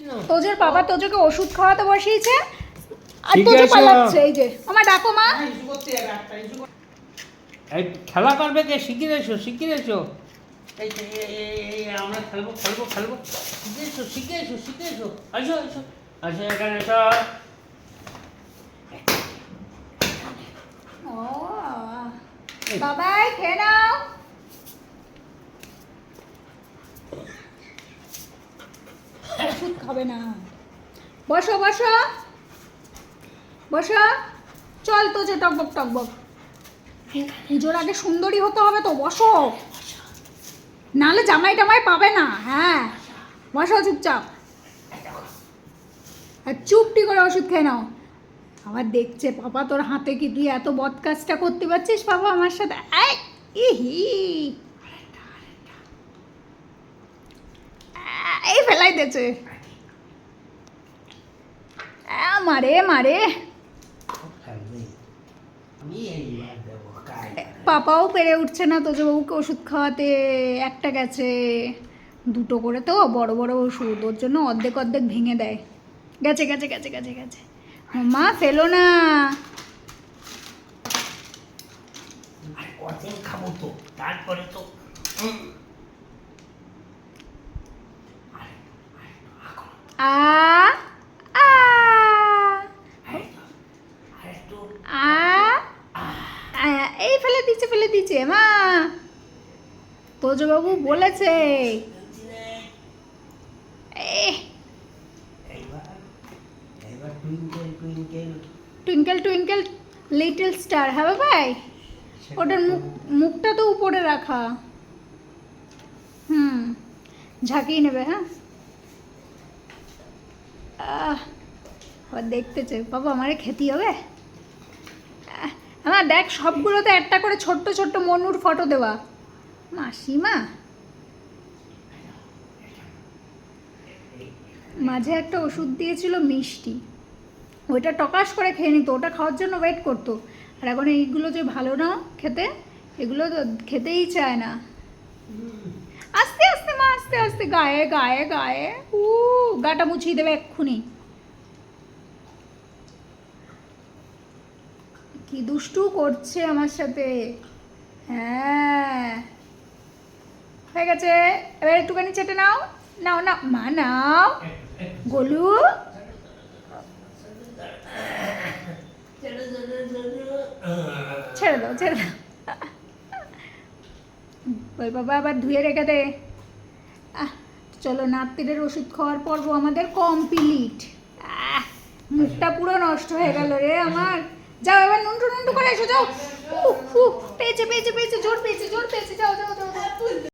তোজোর বাবা তোজোকে ওষুধ খাওয়াতে বসিয়েছে আর তোজো পালাচ্ছে। এই যে আমার ডাকো মা। এই খেলা করবে কে? শিখিয়ে এসো আমরা খেলবো শিখে এসো আসো এখানে এসো। ও বাবাই খেয়ে নাও। ওষুধ খাবে না। বসো বসো বসো। চল তোজো টকবক। পুজোর আগে সুন্দরী হতে হবে তো, বসো, নাহলে জামাই টামাই পাবে না। হ্যাঁ বসো চুপচাপ, আর চুপটি করে ওষুধ খেয়ে নাও। আবার দেখছে পাপা তোর হাতে কি তুই এত বদ কাজটা করতে পারছিস বাবা আমার সাথে। এই ফেলাই দিয়েছে। মারে পাপাও পেরে উঠছে না তোজো বাবুকে ওষুধ খাওয়াতে। একটা গেছে, দুটো করে তো বড় বড় ওষুধ, ওর জন্য অর্ধেক ভেঙে দেয়। গেছে মা ফেলো না। খাবো তো, তারপরে তো আ আ আ এই ফেলে দিচ্ছে মা। তোজো বাবু বলেছে টুইঙ্কেল টুইঙ্কেল লিটল স্টার। হ্যাঁ ভাই, ওটার মুখটা তো উপরে রাখা। ঝাঁকিয়ে নেবে। হ্যাঁ আবার দেখতেছে বাবা আমারে খেতে হবে। আমার দেখ সবগুলোতে একটা করে ছোট্ট মনুর ফটো দেওয়া। মাসিমা মাঝে একটা ওষুধ দিয়েছিল মিষ্টি, ওইটা টকাশ করে খেয়ে নিত, ওটা খাওয়ার জন্য ওয়েট করতো। আর এখন এইগুলো যে ভালো না খেতে, এগুলো তো খেতেই চায় না। আস্তে মা আস্তে গায়ে গাটা মুছিয়ে দেবে এক্ষুনি। কি দুষ্টু করছে আমার সাথে। হ্যাঁ হয়ে গেছে, এবার একটুখানি চেটে নাও মা নাও। গোলু ছেড়ে দাও ওই বাবা আবার ধুয়ে রেখে দে। চলো নাতিদের ওষুধ খাওয়ার পর্ব আমাদের কমপ্লিট। মুখটা পুরো নষ্ট হয়ে গেল রে আমার। যাও এবার নুনটু করে এসো, যাও। পেয়েছে জোর পেয়েছে যাও